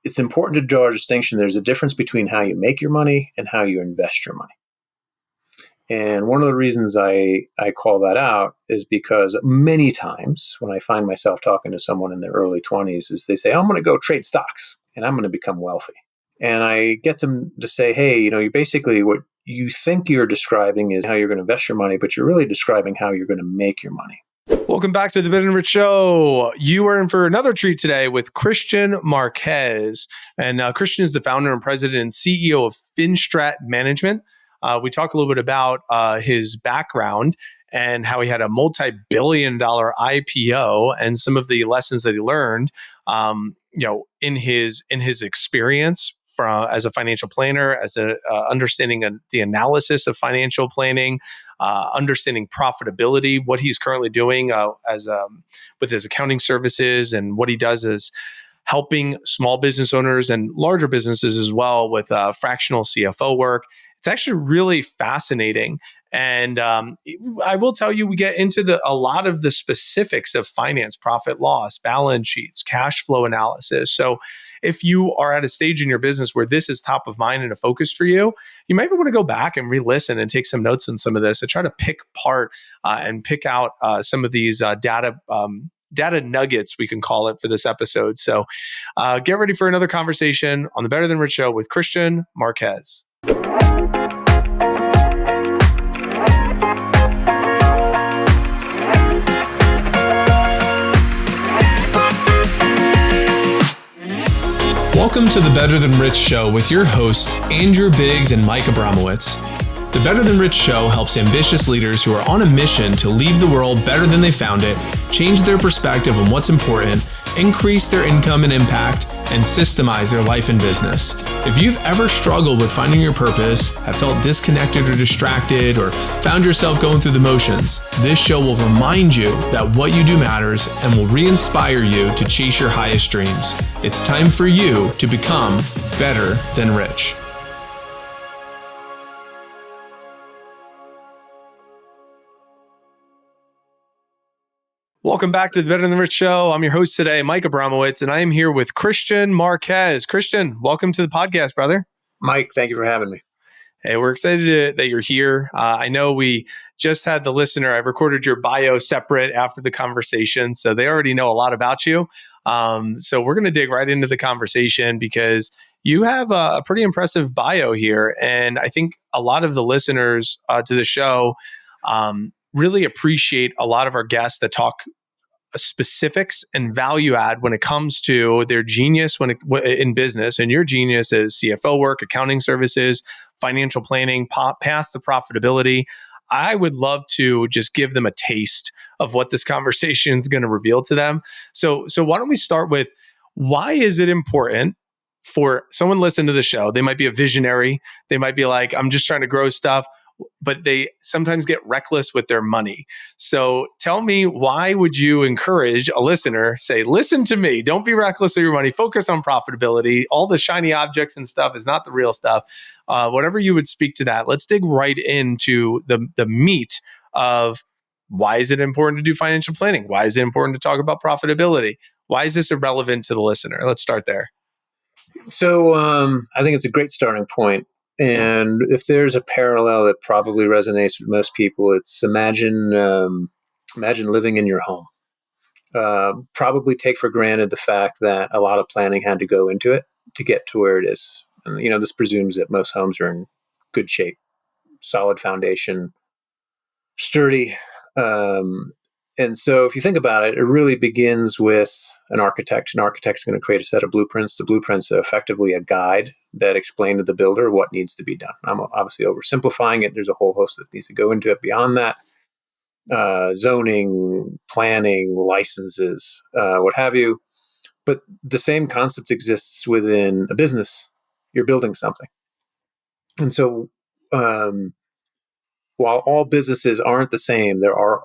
it's important to draw a distinction. There's a difference between how you make your money and how you invest your money. And one of the reasons I call that out is because many times when I find myself talking to someone in their early 20s is they say, I'm going to go trade stocks and I'm going to become wealthy. And I get them to say, hey, you basically what you think you're describing is how you're going to invest your money, but you're really describing how you're going to make your money. Welcome back to the Better Than Rich Show. You are in for another treat today with Kristian Marquez. And Kristian is the founder and president and CEO of Finstrat Management. We talk a little bit about his background and how he had a multi-billion-dollar IPO and some of the lessons that he learned, in his experience as a financial planner, as a understanding the analysis of financial planning, understanding profitability, what he's currently doing with his accounting services, and what he does is helping small business owners and larger businesses as well with fractional CFO work. It's actually really fascinating. And I will tell you, we get into a lot of the specifics of finance, profit, loss, balance sheets, cash flow analysis. So if you are at a stage in your business where this is top of mind and a focus for you, you might want to go back and re-listen and take some notes on some of this and try to pick apart and pick out some of these data nuggets, we can call it, for this episode. So get ready for another conversation on the Better Than Rich Show with Kristian Marquez. Welcome to the Better Than Rich Show with your hosts, Andrew Biggs and Mike Abramowitz. The Better Than Rich Show helps ambitious leaders who are on a mission to leave the world better than they found it, change their perspective on what's important, increase their income and impact, and systemize their life and business. If you've ever struggled with finding your purpose, have felt disconnected or distracted, or found yourself going through the motions, this show will remind you that what you do matters and will re-inspire you to chase your highest dreams. It's time for you to become better than rich. Welcome back to the Better Than Rich Show. I'm your host today, Mike Abramowitz, and I am here with Kristian Marquez. Kristian, welcome to the podcast, brother. Mike, thank you for having me. Hey, we're excited that you're here. I know we just had the listener. I recorded your bio separate after the conversation, so they already know a lot about you. So we're going to dig right into the conversation because you have a pretty impressive bio here. And I think a lot of the listeners to the show really appreciate a lot of our guests that talk specifics and value add when it comes to their genius in business. And your genius is CFO work, accounting services, financial planning, path to profitability. I would love to just give them a taste of what this conversation is going to reveal to them. So why don't we start with, why is it important for someone listening to the show? They might be a visionary. They might be like, I'm just trying to grow stuff, but they sometimes get reckless with their money. So tell me, why would you encourage a listener, say, listen to me, don't be reckless with your money, focus on profitability. All the shiny objects and stuff is not the real stuff. Whatever you would speak to that, let's dig right into the meat of, why is it important to do financial planning? Why is it important to talk about profitability? Why is this irrelevant to the listener? Let's start there. So I think it's a great starting point. And if there's a parallel that probably resonates with most people, it's imagine living in your home. Probably take for granted the fact that a lot of planning had to go into it to get to where it is. And, this presumes that most homes are in good shape, solid foundation, sturdy. And so if you think about it, it really begins with an architect. An architect's going to create a set of blueprints. The blueprints are effectively a guide that explain to the builder what needs to be done. I'm obviously oversimplifying it. There's a whole host that needs to go into it beyond that. Zoning, planning, licenses, what have you. But the same concept exists within a business. You're building something. And so while all businesses aren't the same, there are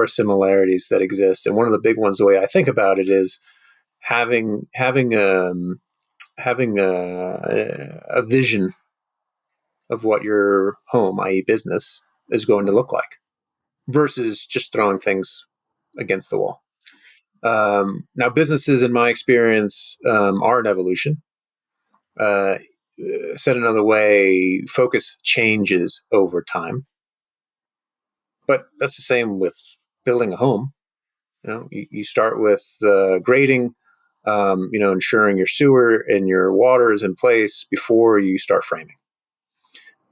similarities that exist. And one of the big ones, the way I think about it, is having a vision of what your home, i.e. business, is going to look like, versus just throwing things against the wall. Now, businesses, in my experience, are an evolution. Uh, Said another way, focus changes over time. But that's the same with building a home. You start with grading, ensuring your sewer and your water is in place before you start framing.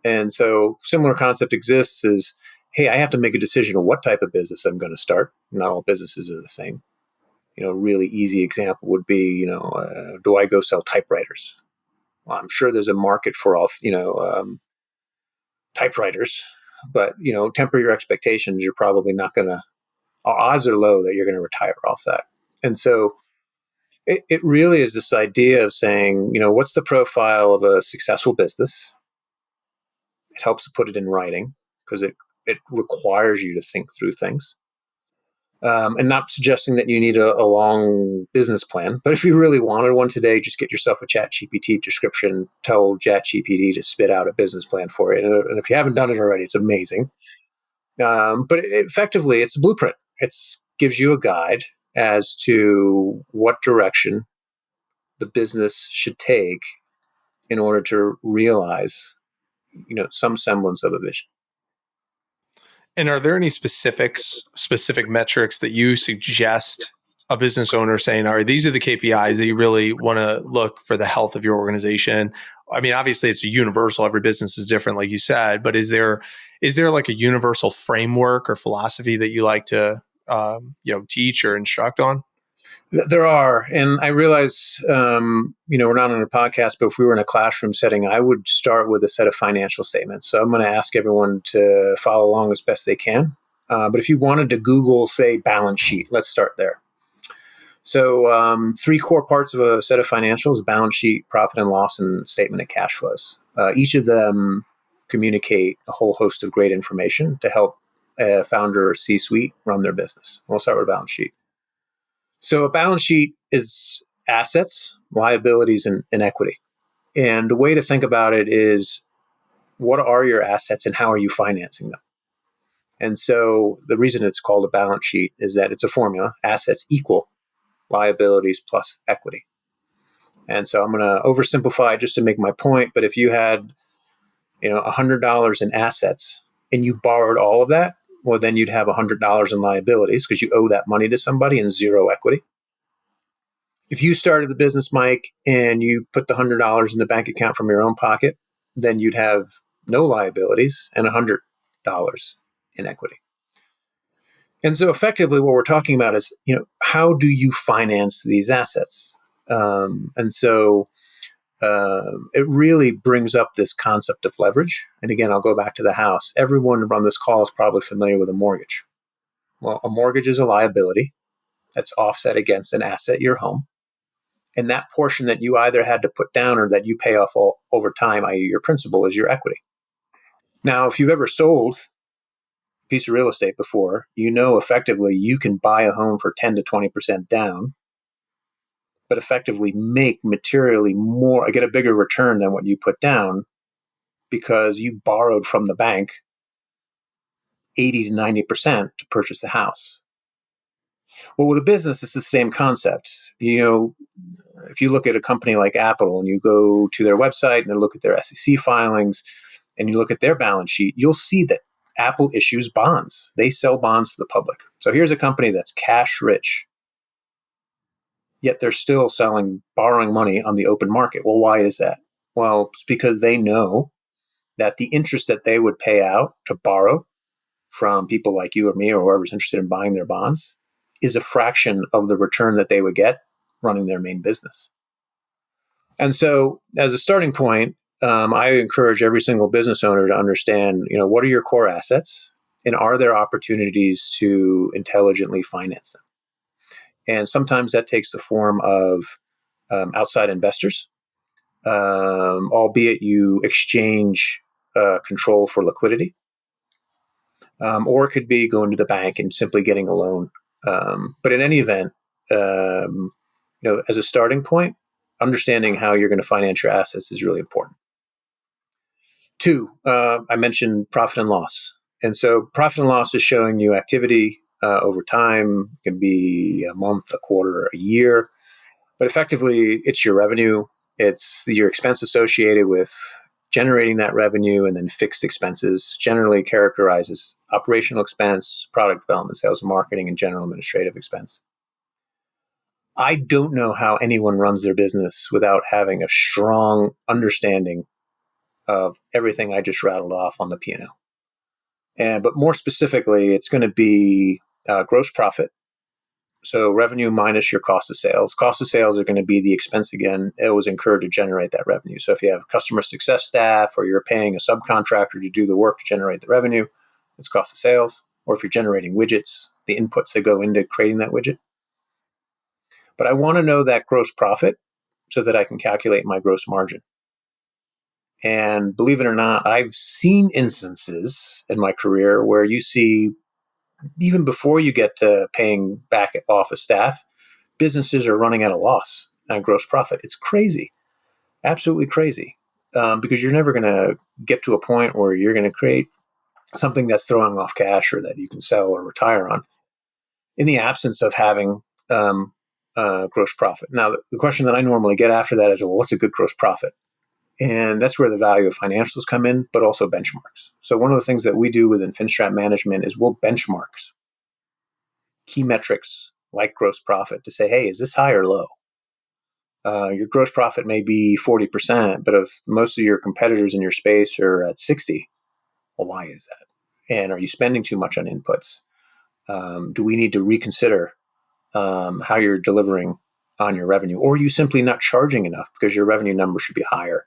And so similar concept exists is, hey, I have to make a decision on what type of business I'm going to start. Not all businesses are the same. Really easy example would be, do I go sell typewriters? Well, I'm sure there's a market for all, typewriters, but, temper your expectations. You're probably not going to, odds are low that you're going to retire off that. And so it really is this idea of saying, what's the profile of a successful business? It helps to put it in writing because it requires you to think through things. And not suggesting that you need a long business plan, but if you really wanted one today, just get yourself a ChatGPT description, tell ChatGPT to spit out a business plan for you. And if you haven't done it already, it's amazing. But effectively, it's a blueprint. It gives you a guide as to what direction the business should take in order to realize, some semblance of a vision. And are there any specific metrics that you suggest a business owner saying, all right, these are the KPIs that you really want to look for the health of your organization? I mean, obviously it's universal. Every business is different, like you said, but is there like a universal framework or philosophy that you like to, teach or instruct on? There are. And I realize, we're not on a podcast, but if we were in a classroom setting, I would start with a set of financial statements. So I'm going to ask everyone to follow along as best they can. But if you wanted to Google, say, balance sheet, let's start there. So 3 core parts of a set of financials: balance sheet, profit and loss, and statement of cash flows. Each of them communicate a whole host of great information to help a founder or C-suite run their business. We'll start with a balance sheet. So a balance sheet is assets, liabilities, and equity. And the way to think about it is, what are your assets and how are you financing them? And so the reason it's called a balance sheet is that it's a formula: assets equal liabilities plus equity. And so I'm going to oversimplify just to make my point. But if you had, $100 in assets and you borrowed all of that, well, then you'd have $100 in liabilities because you owe that money to somebody and 0 equity. If you started the business, Mike, and you put the $100 in the bank account from your own pocket, then you'd have no liabilities and $100 in equity. And so effectively what we're talking about is, how do you finance these assets? And so it really brings up this concept of leverage. And again, I'll go back to the house. Everyone on this call is probably familiar with a mortgage. Well, a mortgage is a liability that's offset against an asset, your home. And that portion that you either had to put down or that you pay off over time, i.e. your principal, is your equity. Now, if you've ever sold a piece of real estate before, effectively you can buy a home for 10 to 20% down, but effectively make materially more, get a bigger return than what you put down because you borrowed from the bank 80 to 90% to purchase the house. Well, with a business, it's the same concept. If you look at a company like Apple and you go to their website and look at their SEC filings and you look at their balance sheet, you'll see that Apple issues bonds. They sell bonds to the public. So here's a company that's cash rich, yet they're still borrowing money on the open market. Well, why is that? Well, it's because they know that the interest that they would pay out to borrow from people like you or me or whoever's interested in buying their bonds is a fraction of the return that they would get running their main business. And so as a starting point, I encourage every single business owner to understand, what are your core assets and are there opportunities to intelligently finance them? And sometimes that takes the form of outside investors, albeit you exchange control for liquidity. Or it could be going to the bank and simply getting a loan. But in any event, as a starting point, understanding how you're going to finance your assets is really important. 2, I mentioned profit and loss. And so profit and loss is showing you activity over time. It can be a month, a quarter, a year. But effectively, it's your revenue. It's your expense associated with generating that revenue, and then fixed expenses generally characterizes operational expense, product development, sales and marketing, and general administrative expense. I don't know how anyone runs their business without having a strong understanding of everything I just rattled off on the P&L. But more specifically, it's going to be gross profit. So revenue minus your cost of sales. Cost of sales are going to be the expense again. It was incurred to generate that revenue. So if you have customer success staff, or you're paying a subcontractor to do the work to generate the revenue, it's cost of sales. Or if you're generating widgets, the inputs that go into creating that widget. But I want to know that gross profit so that I can calculate my gross margin. And believe it or not, I've seen instances in my career where you see, even before you get to paying back office staff, businesses are running at a loss on gross profit. It's crazy, absolutely crazy, because you're never going to get to a point where you're going to create something that's throwing off cash or that you can sell or retire on in the absence of having gross profit. Now, the question that I normally get after that is, well, what's a good gross profit? And that's where the value of financials come in, but also benchmarks. So one of the things that we do within Finstrat Management is we'll benchmarks key metrics like gross profit to say, hey, is this high or low? Your gross profit may be 40%, but if most of your competitors in your space are at 60, well, why is that? And are you spending too much on inputs? Do we need to reconsider how you're delivering on your revenue? Or are you simply not charging enough because your revenue number should be higher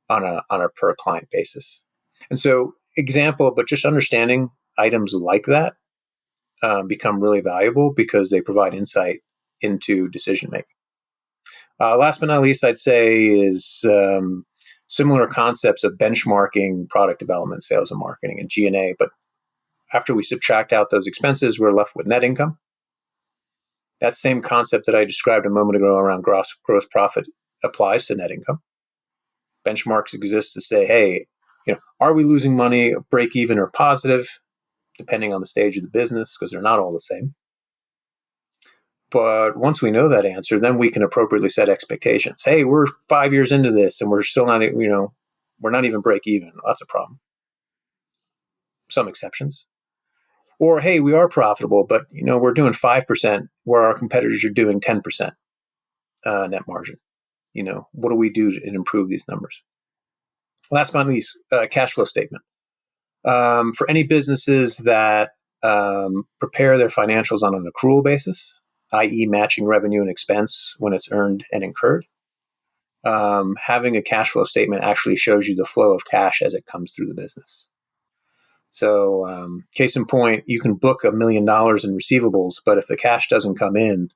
on a per client basis? And so, example, but just understanding items like that become really valuable because they provide insight into decision making. Last but not least, I'd say is similar concepts of benchmarking product development, sales and marketing, and G&A. But after we subtract out those expenses, we're left with net income. That same concept that I described a moment ago around gross profit applies to net income. Benchmarks exist to say, hey, are we losing money, break even, or positive, depending on the stage of the business, because they're not all the same. But once we know that answer, then we can appropriately set expectations. Hey, we're 5 years into this and we're still not, we're not even break even. That's a problem. Some exceptions. Or, hey, we are profitable, but we're doing 5% where our competitors are doing 10% net margin. What do we do to improve these numbers? Last but not least, cash flow statement. For any businesses that prepare their financials on an accrual basis, i.e. matching revenue and expense when it's earned and incurred, having a cash flow statement actually shows you the flow of cash as it comes through the business. So case in point, you can book $1 million in receivables, but if the cash doesn't come in,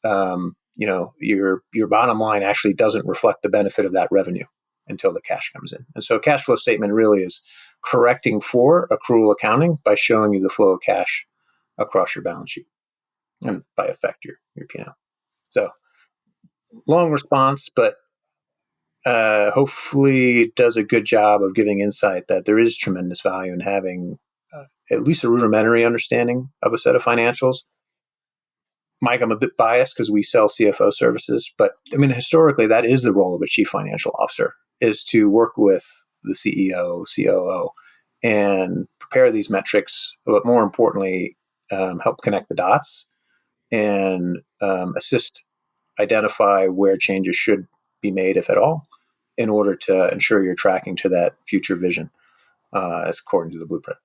your bottom line actually doesn't reflect the benefit of that revenue until the cash comes in. And so a cash flow statement really is correcting for accrual accounting by showing you the flow of cash across your balance sheet and by effect your P&L. So long response, but hopefully it does a good job of giving insight that there is tremendous value in having at least a rudimentary understanding of a set of financials. Mike, I'm a bit biased because we sell CFO services, but historically that is the role of a chief financial officer, is to work with the CEO, COO, and prepare these metrics, but more importantly, help connect the dots and assist identify where changes should be made, if at all, in order to ensure you're tracking to that future vision as according to the blueprint.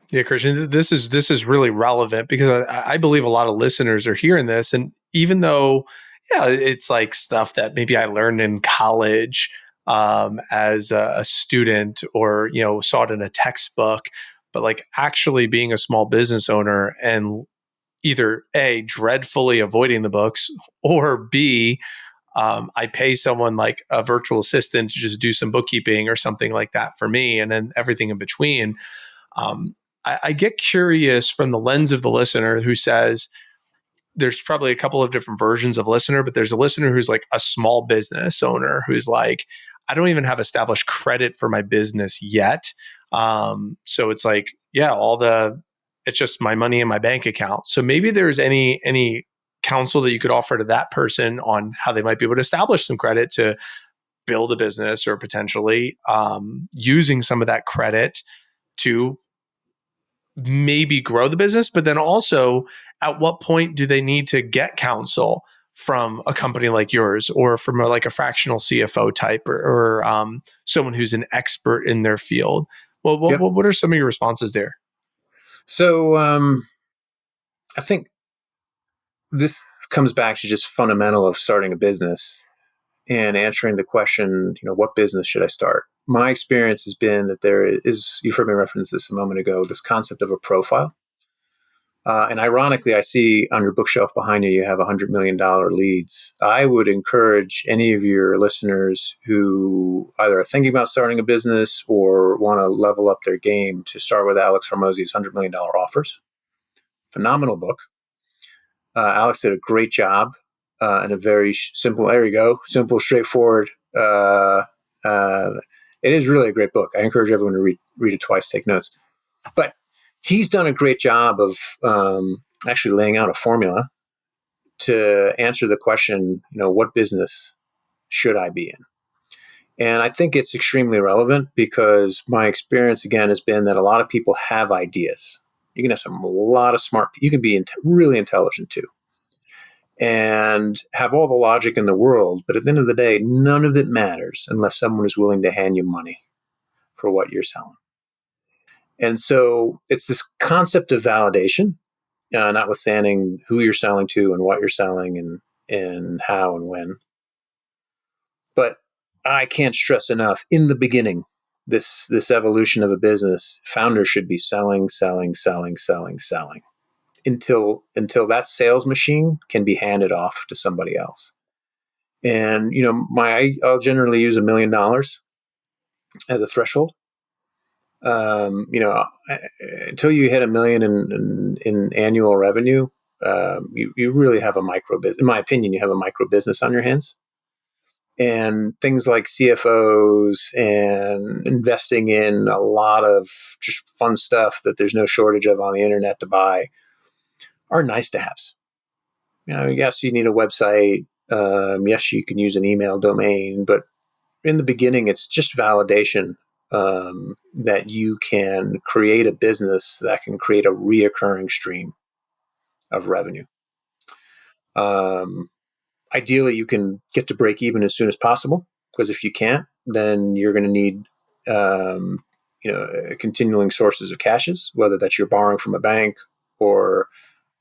Yeah, Kristian, this is really relevant because I believe a lot of listeners are hearing this, and even though, it's like stuff that maybe I learned in college as a student, or saw it in a textbook, but like actually being a small business owner and either A, dreadfully avoiding the books, or B, I pay someone like a virtual assistant to just do some bookkeeping or something like that for me, and then everything in between. I get curious from the lens of the listener who says, there's probably a couple of different versions of listener, but there's a listener who's like a small business owner who's like, I don't even have established credit for my business yet. So it's like, all the it's just my money in my bank account. So maybe there's any counsel that you could offer to that person on how they might be able to establish some credit to build a business, or potentially using some of that credit to maybe grow the business. But then also, at what point do they need to get counsel from a company like yours, or from like a fractional CFO type, or someone who's an expert in their field? Well, Yep. what are some of your responses there? So I think this comes back to just fundamental of starting a business and answering the question, what business should I start? My experience has been that there is, you've heard me reference this a moment ago, this concept of a profile. And ironically, I see on your bookshelf behind you, you have $100 million leads. I would encourage any of your listeners who either are thinking about starting a business or want to level up their game to start with Alex Hormozi's $100 million offers. Phenomenal book. Alex did a great job in a very simple, there you go, simple, straightforward. It is really a great book. I encourage everyone to read it twice, take notes. But he's done a great job of actually laying out a formula to answer the question, what business should I be in? And I think it's extremely relevant because my experience, again, has been that a lot of people have ideas. You can have a lot of smart, you can be really intelligent too, and have all the logic in the world. But at the end of the day, none of it matters unless someone is willing to hand you money for what you're selling. And so it's this concept of validation, notwithstanding who you're selling to and what you're selling and how and when. But I can't stress enough, in the beginning, this evolution of a business, founders should be selling until that sales machine can be handed off to somebody else. And I'll generally use $1 million as a threshold. Until you hit $1 million in annual revenue, you really have a micro business. In my opinion, you have a micro business on your hands. And things like CFOs and investing in a lot of just fun stuff that there's no shortage of on the internet to buy are nice to haves. Yes, you need a website. Yes, you can use an email domain, but in the beginning, it's just validation that you can create a business that can create a reoccurring stream of revenue. Ideally, you can get to break even as soon as possible, because if you can't, then you're going to need continuing sources of cashes, whether that's you're borrowing from a bank or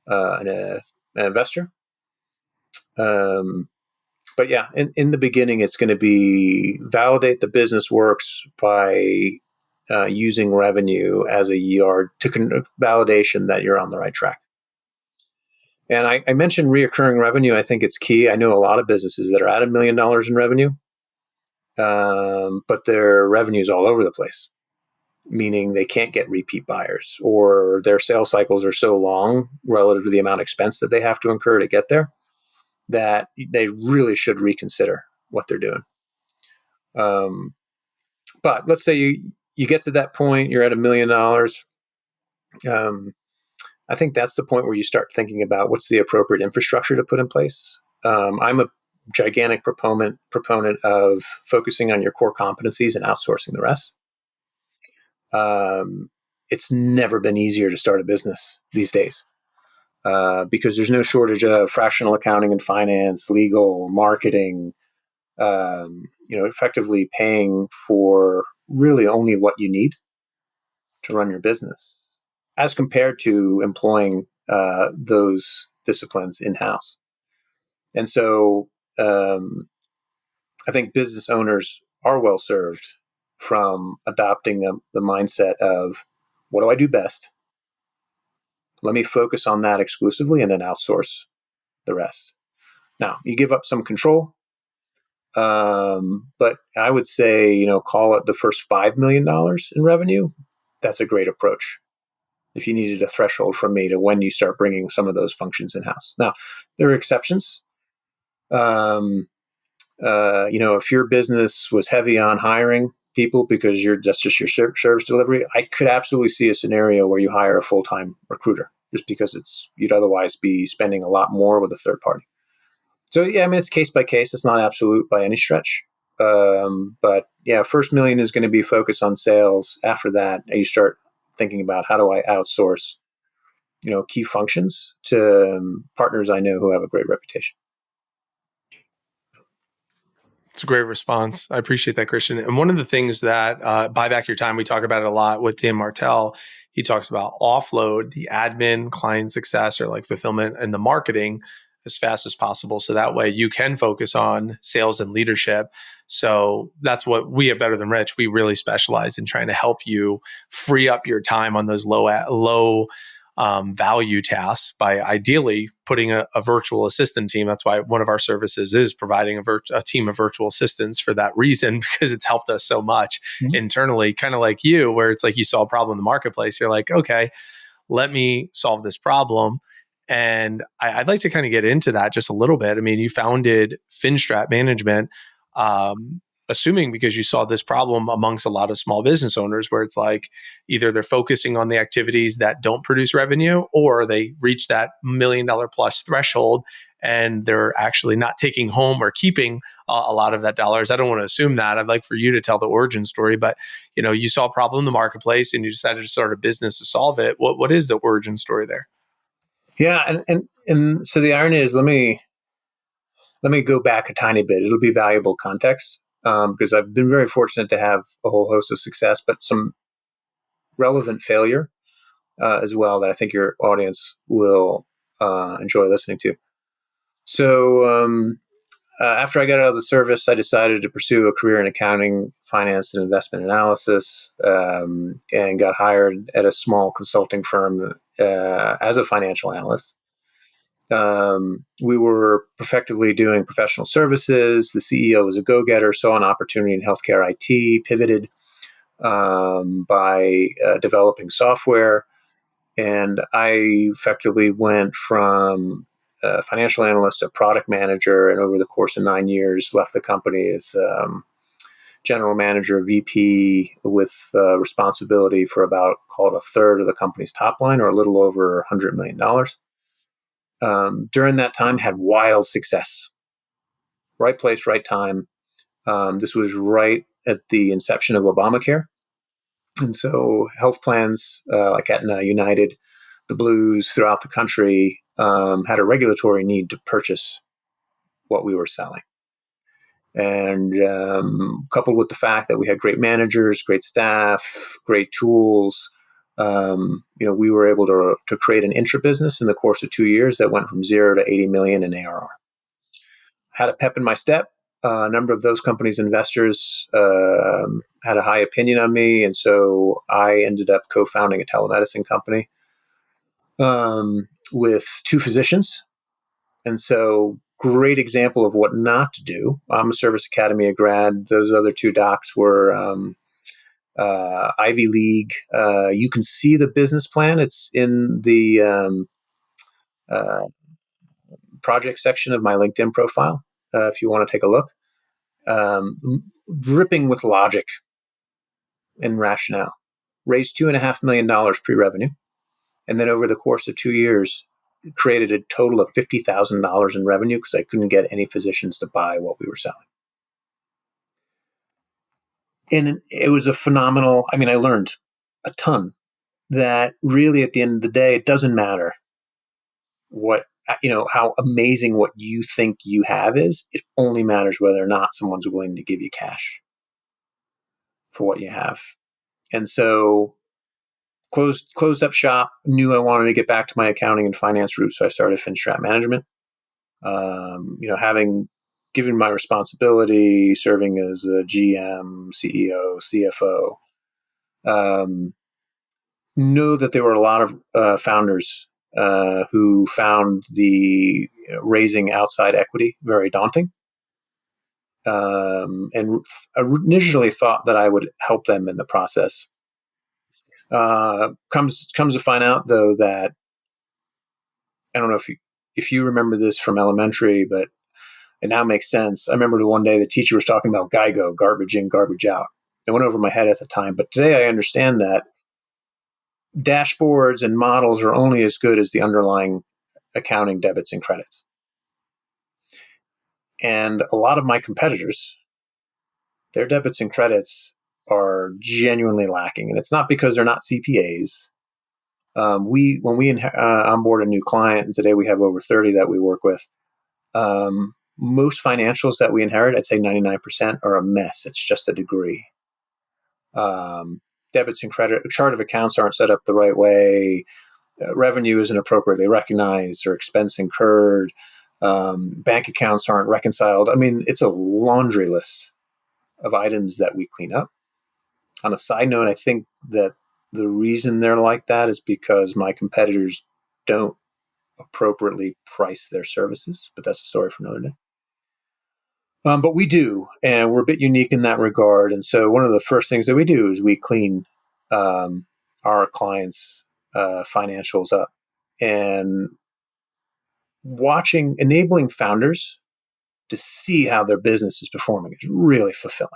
an investor. But yeah, in the beginning, it's going to be validate the business works by using revenue as a yard to validation that you're on the right track. And I mentioned reoccurring revenue. I think it's key. I know a lot of businesses that are at $1 million in revenue, but their revenue is all over the place, meaning they can't get repeat buyers, or their sales cycles are so long relative to the amount of expense that they have to incur to get there that they really should reconsider what they're doing. But let's say you get to that point, you're at $1 million. I think that's the point where you start thinking about what's the appropriate infrastructure to put in place. I'm a gigantic proponent of focusing on your core competencies and outsourcing the rest. It's never been easier to start a business these days because there's no shortage of fractional accounting and finance, legal, marketing, effectively paying for really only what you need to run your business, as compared to employing those disciplines in-house. And so I think business owners are well served from adopting the mindset of, what do I do best? Let me focus on that exclusively and then outsource the rest. Now, you give up some control, but I would say, call it the first $5 million in revenue. That's a great approach. If you needed a threshold from me to when you start bringing some of those functions in-house. Now, there are exceptions. If your business was heavy on hiring, people because that's just your service delivery, I could absolutely see a scenario where you hire a full-time recruiter just because you'd otherwise be spending a lot more with a third party. So yeah, I mean, it's case by case. It's not absolute by any stretch. But yeah, first million is going to be focused on sales. After that, you start thinking about how do I outsource, key functions to partners I know who have a great reputation. It's a great response. I appreciate that, Kristian. And one of the things that buy back your time, we talk about it a lot with Dan Martell. He talks about offload the admin, client success, or like fulfillment and the marketing as fast as possible. So that way you can focus on sales and leadership. So that's what we at Better Than Rich, we really specialize in trying to help you free up your time on those low value tasks by ideally putting a virtual assistant team. That's why one of our services is providing a team of virtual assistants for that reason, because it's helped us so much internally, kind of like you, where it's like you saw a problem in the marketplace. You're like, okay, let me solve this problem. And I'd like to kind of get into that just a little bit. I mean, you founded Finstrat Management, assuming because you saw this problem amongst a lot of small business owners where it's like either they're focusing on the activities that don't produce revenue or they reach that $1 million plus threshold and they're actually not taking home or keeping a lot of that dollars. I don't want to assume that. I'd like for you to tell the origin story, but you saw a problem in the marketplace and you decided to start a business to solve it. What is the origin story there? Yeah, and so the irony is, let me go back a tiny bit. It'll be valuable context because I've been very fortunate to have a whole host of success, but some relevant failure as well that I think your audience will enjoy listening to. So after I got out of the service, I decided to pursue a career in accounting, finance, and investment analysis, and got hired at a small consulting firm as a financial analyst. We were effectively doing professional services. The CEO was a go-getter, saw an opportunity in healthcare IT, pivoted by developing software. And I effectively went from financial analyst to product manager, and over the course of 9 years, left the company as general manager, VP, with responsibility for about, call it a third of the company's top line, or a little over $100 million. During that time, had wild success. Right place, right time. This was right at the inception of Obamacare. And so health plans like Aetna, United, the Blues throughout the country had a regulatory need to purchase what we were selling. And coupled with the fact that we had great managers, great staff, great tools, we were able to create an intra-business in the course of 2 years that went from 0 to 80 million in ARR. Had a pep in my step. A number of those companies' investors had a high opinion on me, and so I ended up co-founding a telemedicine company with two physicians. And so, great example of what not to do. I'm a Service Academy grad. Those other two docs were Ivy League. You can see the business plan. It's in the project section of my LinkedIn profile if you want to take a look. Dripping with logic and rationale. Raised $2.5 million pre-revenue. And then over the course of 2 years, created a total of $50,000 in revenue because I couldn't get any physicians to buy what we were selling. And it was a phenomenal, I learned a ton that really at the end of the day, it doesn't matter how amazing what you think you have is. It only matters whether or not someone's willing to give you cash for what you have. And so closed up shop, knew I wanted to get back to my accounting and finance roots. So I started Finstrat Management. Having given my responsibility, serving as a GM, CEO, CFO, know that there were a lot of founders who found the raising outside equity very daunting. And initially thought that I would help them in the process. Comes to find out, though, that I don't know if you remember this from elementary, but it now makes sense. I remember the one day the teacher was talking about GIGO, garbage in, garbage out. It went over my head at the time, but today I understand that dashboards and models are only as good as the underlying accounting debits and credits. And a lot of my competitors, their debits and credits are genuinely lacking. And it's not because they're not CPAs. When we onboard a new client, and today we have over 30 that we work with, most financials that we inherit, I'd say 99%, are a mess. It's just a degree. Debits and credit, chart of accounts aren't set up the right way. Revenue isn't appropriately recognized or expense incurred. Bank accounts aren't reconciled. I mean, it's a laundry list of items that we clean up. On a side note, I think that the reason they're like that is because my competitors don't appropriately price their services, but that's a story for another day. But we do, and we're a bit unique in that regard. And so one of the first things that we do is we clean our clients' financials up. And enabling founders to see how their business is performing is really fulfilling.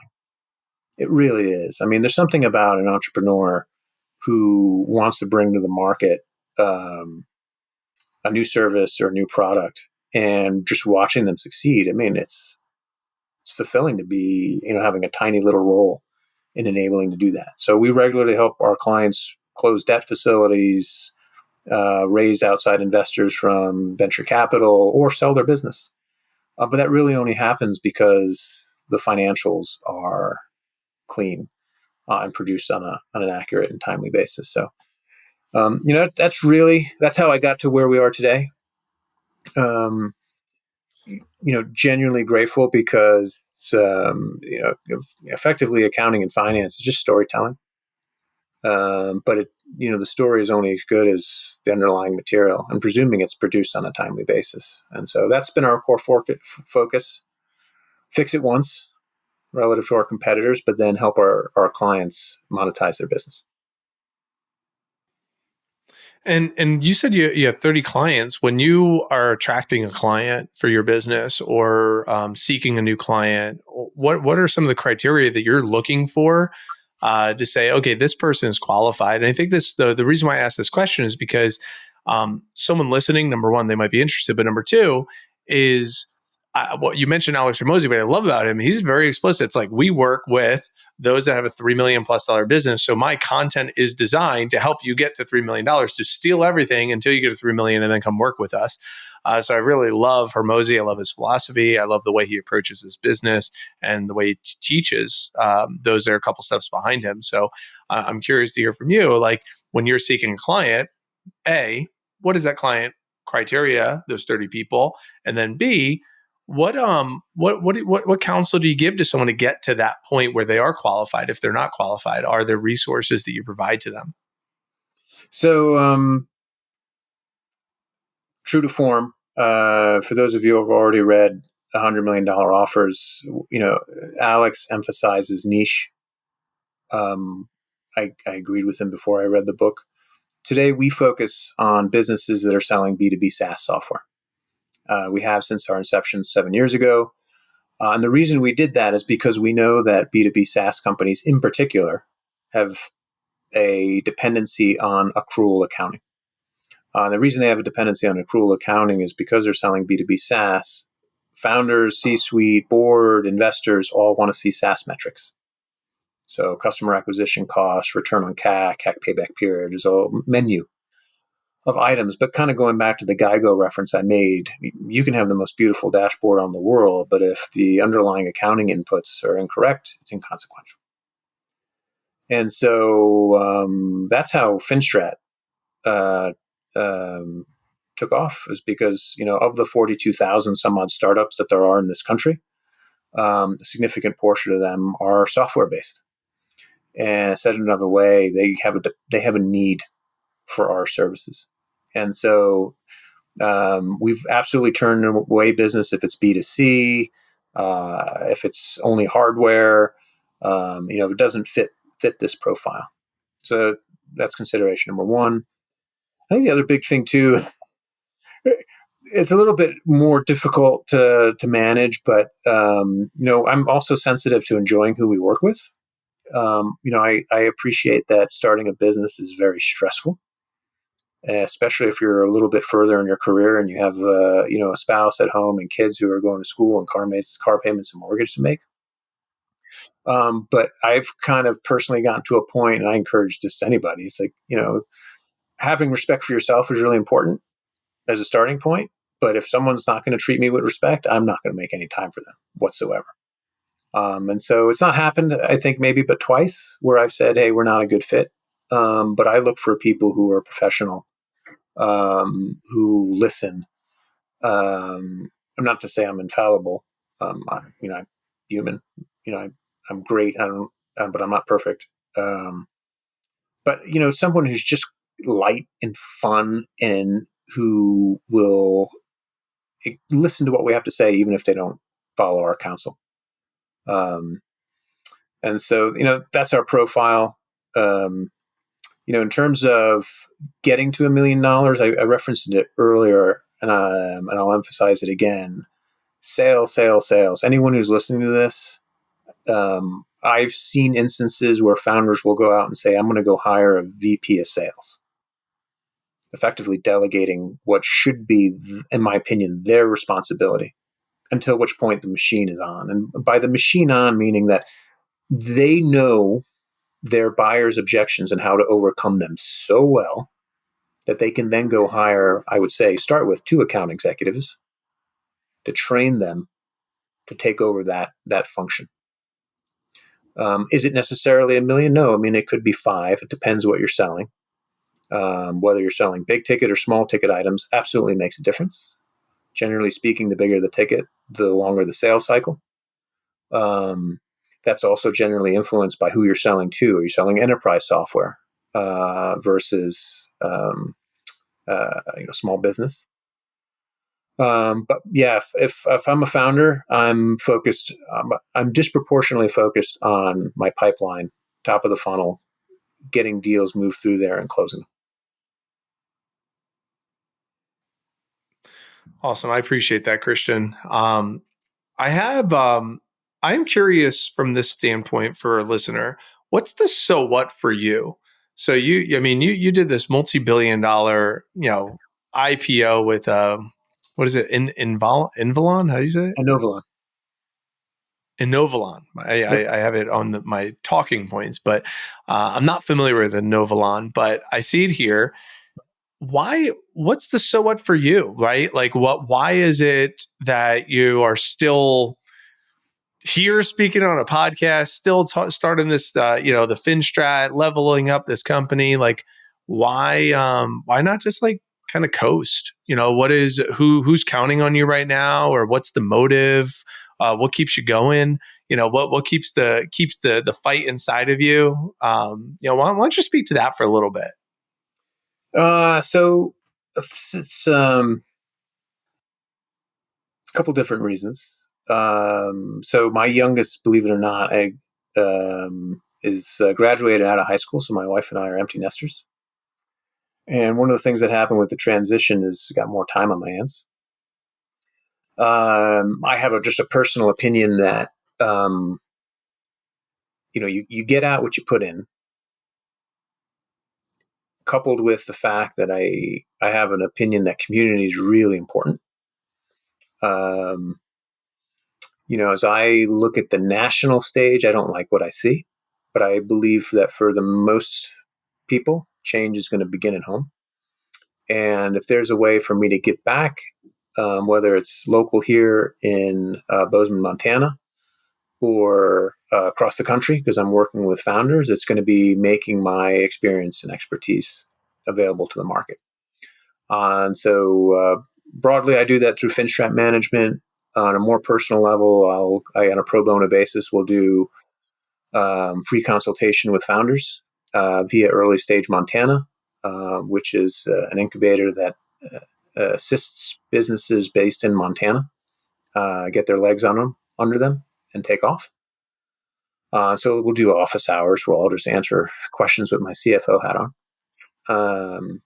It really is. I mean, there's something about an entrepreneur who wants to bring to the market a new service or a new product, and just watching them succeed. I mean, it's fulfilling to be, having a tiny little role in enabling to do that. So we regularly help our clients close debt facilities, raise outside investors from venture capital, or sell their business. But that really only happens because the financials are clean and produced on an accurate and timely basis. So, that's how I got to where we are today. Genuinely grateful because, effectively accounting and finance is just storytelling. But the story is only as good as the underlying material, and presuming it's produced on a timely basis. And so that's been our core focus. Fix it once relative to our competitors, but then help our clients monetize their business. And you said you have 30 clients. When you are attracting a client for your business or seeking a new client, what are some of the criteria that you're looking for to say, okay, this person is qualified? And I think the reason why I ask this question is because someone listening, number one, they might be interested, but number two is what you mentioned, Alex Hormozi. What I love about him, he's very explicit. It's like, we work with those that have a $3 million+ business. So my content is designed to help you get to $3 million, to steal everything until you get to 3 million and then come work with us. So I really love Hormozi. I love his philosophy. I love the way he approaches his business and the way he teaches those that are a couple steps behind him. So I'm curious to hear from you, like, when you're seeking a client, A, what is that client criteria, those 30 people? And then B, what counsel do you give to someone to get to that point where they are qualified? If they're not qualified, are there resources that you provide to them? So, true to form, for those of you who have already read $100 million offers, Alex emphasizes niche. I agreed with him before I read the book. Today, we focus on businesses that are selling B2B SaaS software. We have since our inception 7 years ago. And the reason we did that is because we know that B2B SaaS companies in particular have a dependency on accrual accounting. The reason they have a dependency on accrual accounting is because they're selling B2B SaaS. Founders, C-suite, board, investors all want to see SaaS metrics. So customer acquisition costs, return on CAC payback period, is a menu of items. But kind of going back to the GeiGo reference I made, you can have the most beautiful dashboard on the world, but if the underlying accounting inputs are incorrect, it's inconsequential. And so that's how Finstrat took off, is because, of the 42,000 some odd startups that there are in this country, a significant portion of them are software based. And said another way, they have a need for our services. And so we've absolutely turned away business if it's B2C, if it's only hardware, if it doesn't fit this profile. So that's consideration number one. I think the other big thing too, it's a little bit more difficult to manage, but I'm also sensitive to enjoying who we work with. I appreciate that starting a business is very stressful, especially if you're a little bit further in your career and you have, a spouse at home and kids who are going to school and car payments and mortgage to make. But I've kind of personally gotten to a point, and I encourage this to anybody. It's like, having respect for yourself is really important as a starting point. But if someone's not going to treat me with respect, I'm not going to make any time for them whatsoever. And so it's not happened, I think, maybe but twice where I've said, hey, we're not a good fit. But I look for people who are professional, who listen. I'm not to say I'm infallible. I'm human. I'm great. But I'm not perfect. But someone who's just light and fun and who will listen to what we have to say, even if they don't follow our counsel. And so, that's our profile. In terms of getting to $1 million, I referenced it earlier, and I'll emphasize it again. Sales, sales, sales. Anyone who's listening to this, I've seen instances where founders will go out and say, I'm going to go hire a VP of sales, effectively delegating what should be, in my opinion, their responsibility, until which point the machine is on. And by the machine on, meaning that they know their buyers' objections and how to overcome them so well that they can then go hire, I would say, start with 2 account executives to train them to take over that function. Is it necessarily $1 million? No. I mean, it could be 5. It depends what you're selling. Whether you're selling big ticket or small ticket items absolutely makes a difference. Generally speaking, the bigger the ticket, the longer the sales cycle. That's also generally influenced by who you're selling to. Are you selling enterprise software versus small business? But yeah, if I'm a founder, I'm focused. I'm disproportionately focused on my pipeline, top of the funnel, getting deals moved through there and closing them. Awesome. I appreciate that, Kristian. I'm curious from this standpoint for a listener, what's the so what for you? So you did this multi-billion dollar, IPO with, what is it? Invalon? How do you say it? Inovalon. Inovalon. I have it on my talking points, but I'm not familiar with Inovalon, but I see it here. What's the so what for you, right? Like why is it that you are still here speaking on a podcast, still starting this, the Finstrat, leveling up this company? Like why not just like kind of coast? Who's counting on you right now, or what's the motive? What keeps you going? What keeps the fight inside of you? Why don't you speak to that for a little bit? So it's a couple different reasons. So my youngest, believe it or not, is graduated out of high school. So my wife and I are empty nesters. And one of the things that happened with the transition is got more time on my hands. I have just a personal opinion that you get out what you put in, coupled with the fact that I have an opinion that community is really important. As I look at the national stage, I don't like what I see, but I believe that for the most people, change is going to begin at home. And if there's a way for me to get back, whether it's local here in Bozeman, Montana, or across the country, because I'm working with founders, it's going to be making my experience and expertise available to the market. And so broadly, I do that through Finstrat Management. On a more personal level, I on a pro bono basis, will do free consultation with founders via Early Stage Montana, which is an incubator that assists businesses based in Montana get their legs under them and take off. So we'll do office hours where I'll just answer questions with my CFO hat on.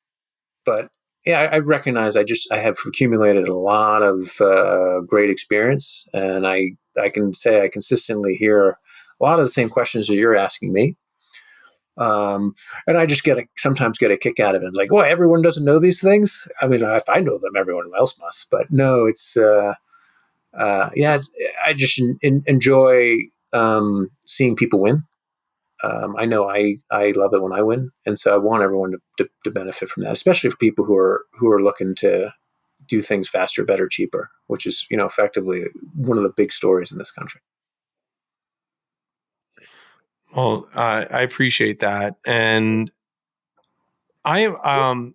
But yeah, I recognize I have accumulated a lot of great experience, and I can say I consistently hear a lot of the same questions that you're asking me. And I just sometimes get a kick out of it. Like, well, everyone doesn't know these things. I mean, if I know them, everyone else must. But no, I just enjoy seeing people win. I know I love it when I win, and so I want everyone to benefit from that, especially for people who are looking to do things faster, better, cheaper, which is effectively one of the big stories in this country. Well, I appreciate that, and I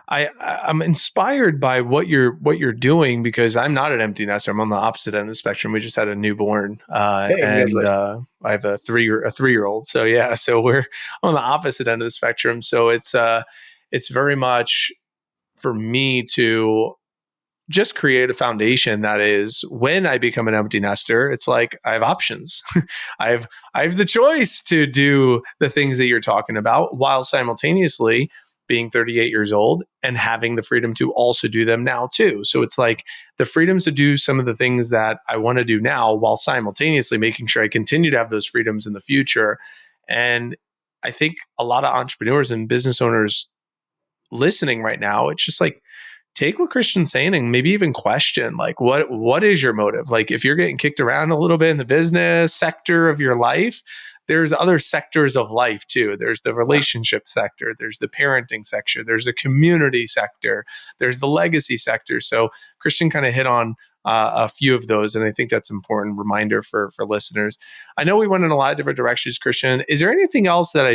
I'm inspired by what you're doing, because I'm not an empty nester. I'm on the opposite end of the spectrum. We just had a newborn, Hey, and congratulations. I have a 3 year old. So yeah, so we're on the opposite end of the spectrum. So it's very much for me to just create a foundation that is, when I become an empty nester, it's like I have options. I have the choice to do the things that you're talking about, while simultaneously being 38 years old and having the freedom to also do them now too. So it's like the freedoms to do some of the things that I want to do now, while simultaneously making sure I continue to have those freedoms in the future. And I think a lot of entrepreneurs and business owners listening right now, it's just like, take what Kristian's saying and maybe even question, like, what is your motive? Like, if you're getting kicked around a little bit in the business sector of your life, there's other sectors of life too. There's the relationship sector, there's the parenting sector, there's the community sector, there's the legacy sector. So Kristian kind of hit on a few of those, and I think that's an important reminder for listeners. I know we went in a lot of different directions, Kristian. Is there anything else that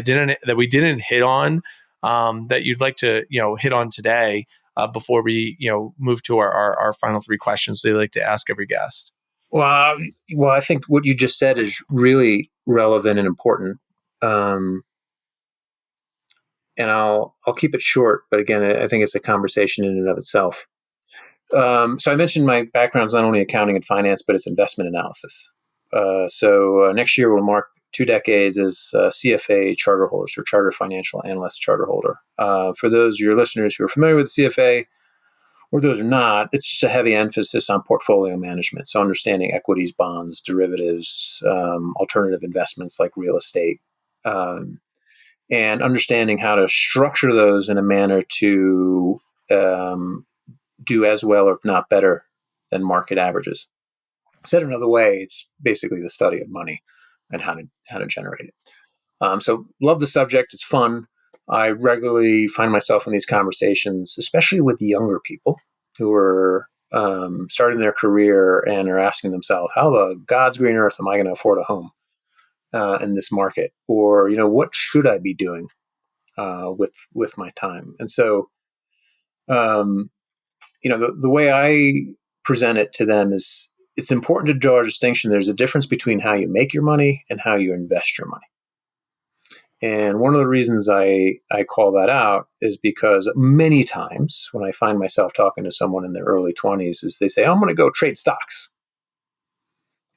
we didn't hit on, that you'd like to hit on today, before we move to our final 3 questions they like to ask every guest? Well, I think what you just said is really relevant and important. And I'll keep it short, but again, I think it's a conversation in and of itself. So I mentioned my background is not only accounting and finance, but it's investment analysis. So next year we'll mark 2 decades as CFA charter holders, or Charter Financial Analyst charter holder. For those of your listeners who are familiar with CFA, or those are not, it's just a heavy emphasis on portfolio management. So understanding equities, bonds, derivatives, alternative investments like real estate, and understanding how to structure those in a manner to do as well, or if not better, than market averages. Said another way, it's basically the study of money and how to generate it. So love the subject. It's fun. I regularly find myself in these conversations, especially with younger people who are starting their career and are asking themselves, how the God's green earth am I going to afford a home in this market? Or, what should I be doing with my time? And so, the way I present it to them is, it's important to draw a distinction. There's a difference between how you make your money and how you invest your money. And one of the reasons I call that out is because many times when I find myself talking to someone in their early 20s, is they say, I'm going to go trade stocks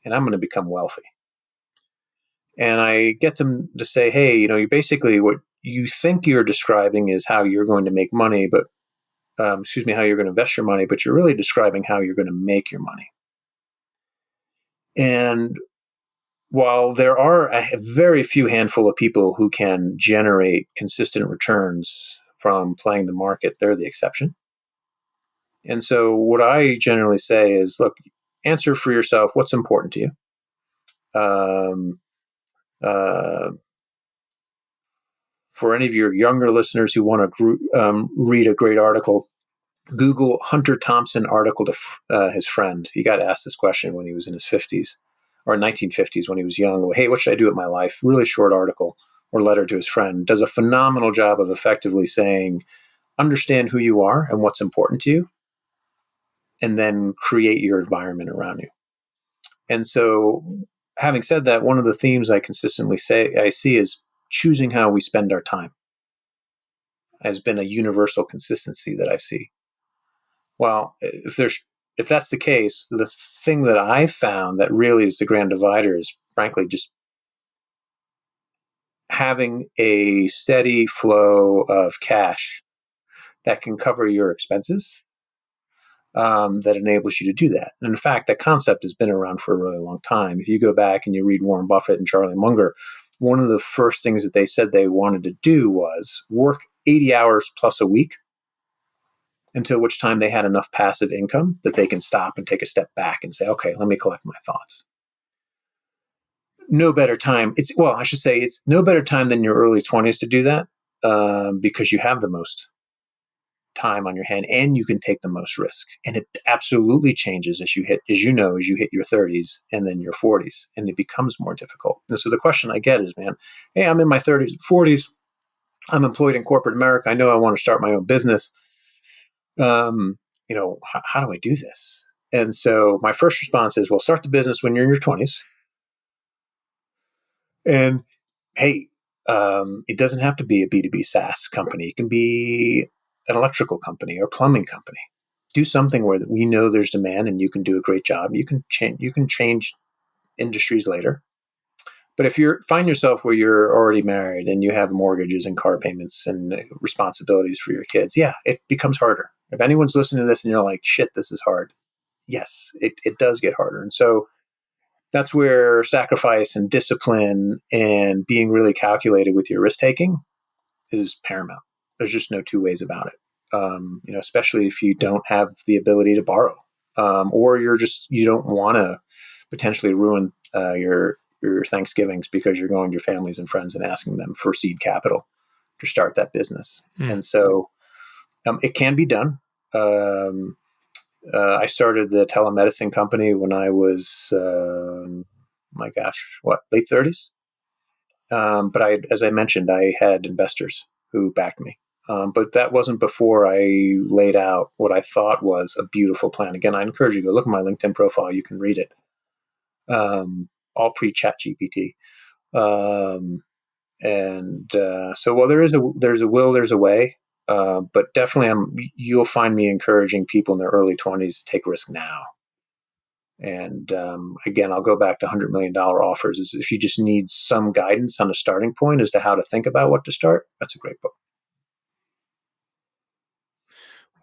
and I'm going to become wealthy. And I get them to say, hey, you basically, what you think you're describing is how you're going to make money, but how you're going to invest your money, but you're really describing how you're going to make your money. And while there are a very few handful of people who can generate consistent returns from playing the market, they're the exception. And so what I generally say is, look, answer for yourself what's important to you. Uh, for any of your younger listeners who want to read a great article, Google Hunter Thompson article to his friend. He got asked this question when he was in his 50s, or 1950s when he was young. Hey, what should I do with my life? Really short article or letter to his friend. Does a phenomenal job of effectively saying, understand who you are and what's important to you, and then create your environment around you. And so, having said that, one of the themes I consistently see is choosing how we spend our time has been a universal consistency that I see. Well, if that's the case, the thing that I've found that really is the grand divider is, frankly, just having a steady flow of cash that can cover your expenses, that enables you to do that. And in fact, that concept has been around for a really long time. If you go back and you read Warren Buffett and Charlie Munger, one of the first things that they said they wanted to do was work 80 hours plus a week, until which time they had enough passive income that they can stop and take a step back and say, okay, let me collect my thoughts. No better time. It's no better time than your early 20s to do that, because you have the most time on your hand and you can take the most risk. And it absolutely changes as you hit your 30s and then your 40s, and it becomes more difficult. And so the question I get is, man, hey, I'm in my 30s and 40s. I'm employed in corporate America. I know I want to start my own business. How do I do this? And so my first response is, well, start the business when you're in your 20s. And hey, it doesn't have to be a B2B SaaS company. It can be an electrical company or plumbing company. Do something where we know there's demand and you can do a great job. You can change industries later. But if you find yourself where you're already married and you have mortgages and car payments and responsibilities for your kids, yeah, it becomes harder. If anyone's listening to this and you're like, shit, this is hard. Yes, it does get harder. And so that's where sacrifice and discipline and being really calculated with your risk taking is paramount. There's just no two ways about it. Especially if you don't have the ability to borrow, or you don't want to potentially ruin your Thanksgivings because you're going to your families and friends and asking them for seed capital to start that business. And so it can be done. I started the telemedicine company when I was, late 30s. But as I mentioned, I had investors who backed me. But that wasn't before I laid out what I thought was a beautiful plan. Again, I encourage you to go look at my LinkedIn profile. You can read it. All pre-Chat GPT. So while there's a will, there's a way. But definitely, you'll find me encouraging people in their early 20s to take risk now. And again, I'll go back to $100 million offers. If you just need some guidance on a starting point as to how to think about what to start, that's a great book.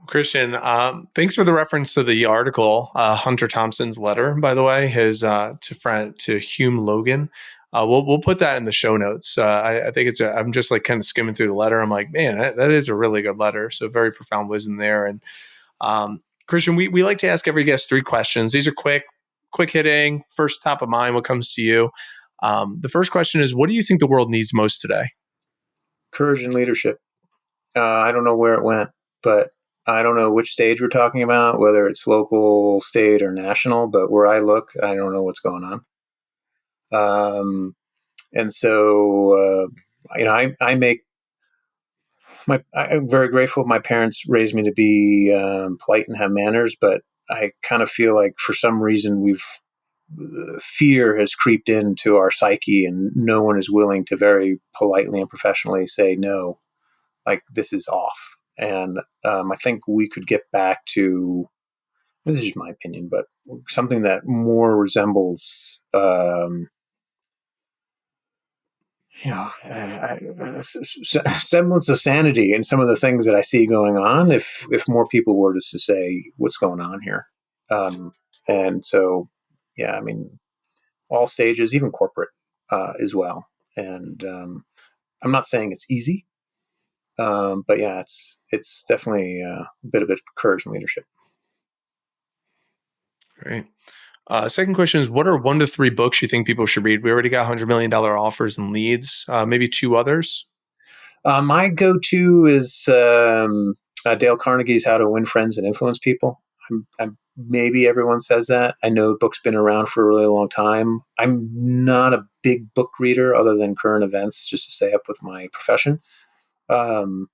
Kristian, thanks for the reference to the article, Hunter Thompson's letter, by the way, his to Hume Logan. We'll put that in the show notes. I think I'm just like kind of skimming through the letter. I'm like, man, that is a really good letter. So very profound wisdom there. And Kristian, we like to ask every guest 3 questions. These are quick hitting, first top of mind. What comes to you? The first question is, what do you think the world needs most today? Courage and leadership. I don't know where it went, but I don't know which stage we're talking about, whether it's local, state, or national, but where I look, I don't know what's going on. And so, I'm very grateful. My parents raised me to be polite and have manners, but I kind of feel like for some reason fear has creeped into our psyche and no one is willing to very politely and professionally say, no, like this is off. And I think we could get back to, this is just my opinion, but something that more resembles, semblance of sanity in some of the things that I see going on. If more people were just to say, what's going on here? And so, yeah, I mean, all stages, even corporate as well. And I'm not saying it's easy. But yeah, it's definitely a bit of courage and leadership. Great. Second question is, what are 1 to 3 books you think people should read? We already got $100 million offers and leads. Maybe 2 others. My go-to is Dale Carnegie's How to Win Friends and Influence People. Maybe everyone says that. I know the book's been around for a really long time. I'm not a big book reader other than current events, just to stay up with my profession. I'm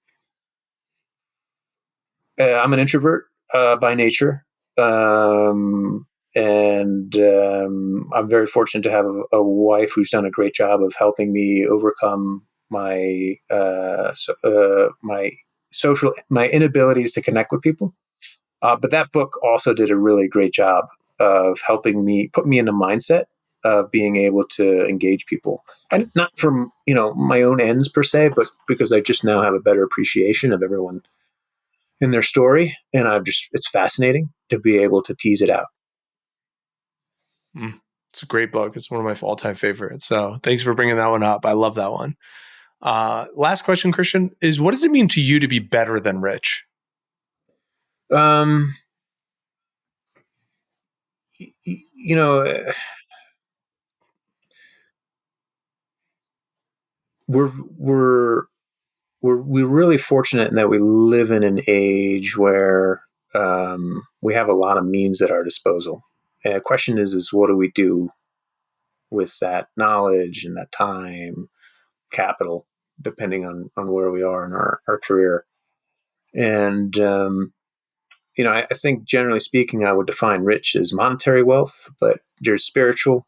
an introvert by nature. And I'm very fortunate to have a wife who's done a great job of helping me overcome my inabilities to connect with people. But that book also did a really great job of helping me put me in the mindset of being able to engage people, and not from my own ends per se, but because I just now have a better appreciation of everyone in their story, and it's fascinating to be able to tease it out. It's a great book. It's one of my all-time favorites. So thanks for bringing that one up. I love that one. Last question, Kristian, is what does it mean to you to be better than rich? You know, we're really fortunate in that we live in an age where we have a lot of means at our disposal. And the question is what do we do with that knowledge and that time, capital, depending on where we are in our career. And, I think generally speaking, I would define rich as monetary wealth, but there's spiritual,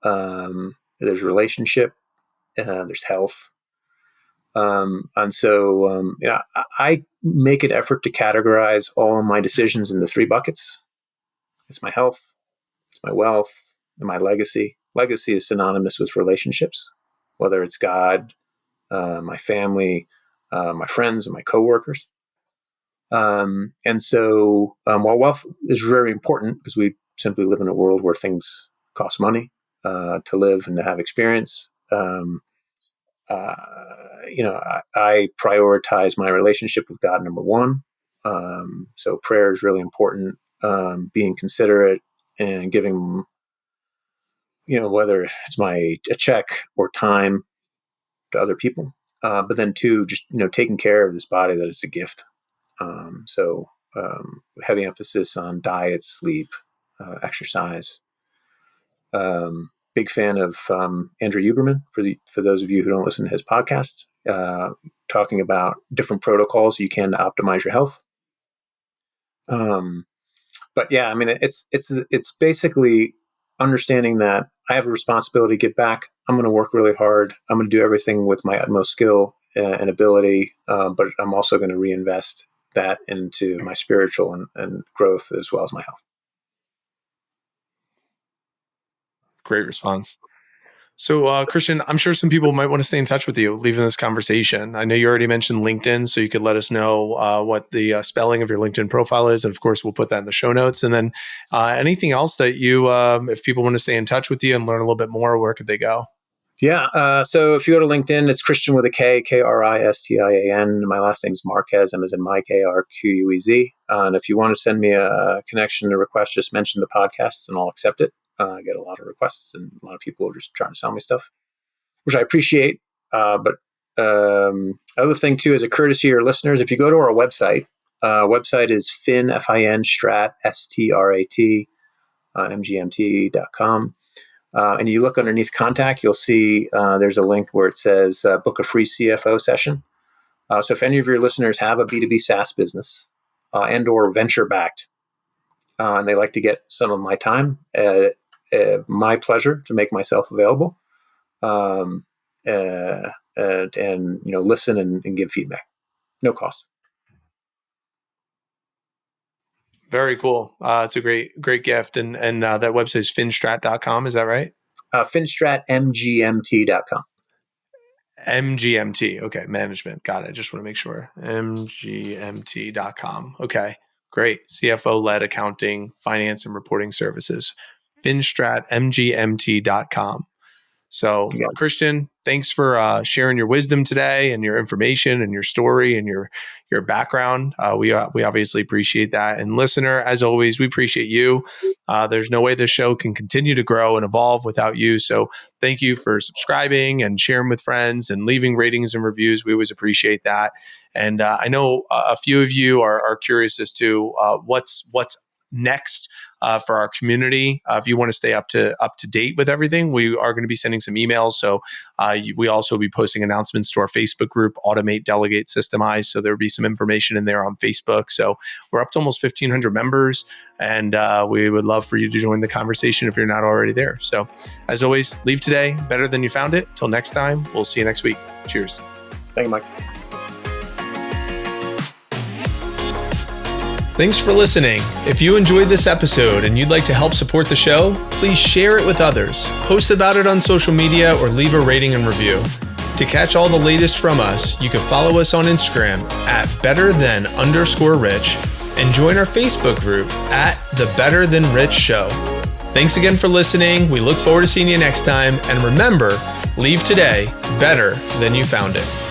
there's relationship, there's health. And so, I make an effort to categorize all of my decisions into 3 buckets. It's my health, it's my wealth, and my legacy. Legacy is synonymous with relationships, whether it's God, my family, my friends, and my coworkers. And so, while wealth is very important because we simply live in a world where things cost money to live and to have experience, I prioritize my relationship with God, number one. So prayer is really important. Being considerate and giving, whether it's a check or time to other people. But then 2, just, taking care of this body that is a gift. So heavy emphasis on diet, sleep, exercise. Big fan of Andrew Huberman, for those of you who don't listen to his podcasts, talking about different protocols you can to optimize your health. But yeah, I mean, it's basically understanding that I have a responsibility to give back. I'm going to work really hard. I'm going to do everything with my utmost skill and ability, but I'm also going to reinvest that into my spiritual and growth as well as my health. Great response. So, Kristian, I'm sure some people might want to stay in touch with you leaving this conversation. I know you already mentioned LinkedIn, so you could let us know what the spelling of your LinkedIn profile is. And of course, we'll put that in the show notes. And then anything else that if people want to stay in touch with you and learn a little bit more, where could they go? Yeah. So if you go to LinkedIn, it's Kristian with a K, Kristian. My last name is Marquez. I'm as in Mike, Arquez. And if you want to send me a connection or request, just mention the podcast and I'll accept it. I get a lot of requests and a lot of people are just trying to sell me stuff, which I appreciate. But other thing too, as a courtesy to your listeners, if you go to our website is Finstrat, STRAT, MGMT.com. And you look underneath contact, you'll see there's a link where it says book a free CFO session. So if any of your listeners have a B2B SaaS business and or venture backed, and they like to get some of my time, my pleasure to make myself available, and listen and give feedback, no cost. Very cool. It's a great gift. And that website is finstrat.com. Is that right? FinstratMGMT.com. MGMT. Okay. Management. Got it. I just want to make sure. MGMT.com. Okay. Great. CFO-led accounting, finance, and reporting services. FinstratMGMT.com. So, yeah. Kristian, thanks for sharing your wisdom today and your information and your story and your background. We obviously appreciate that. And listener, as always, we appreciate you. There's no way this show can continue to grow and evolve without you. So thank you for subscribing and sharing with friends and leaving ratings and reviews. We always appreciate that. And I know a few of you are curious as to what's next for our community. If you want to stay up to date with everything, we are going to be sending some emails. So we also will be posting announcements to our Facebook group, Automate, Delegate, Systemize. So there'll be some information in there on Facebook. So we're up to almost 1,500 members, and we would love for you to join the conversation if you're not already there. So as always, leave today better than you found it. Till next time, we'll see you next week. Cheers. Thank you, Mike. Thanks for listening. If you enjoyed this episode and you'd like to help support the show, please share it with others, post about it on social media, or leave a rating and review. To catch all the latest from us, you can follow us on Instagram at betterthan_rich and join our Facebook group at the Better Than Rich Show. Thanks again for listening. We look forward to seeing you next time. And remember, leave today better than you found it.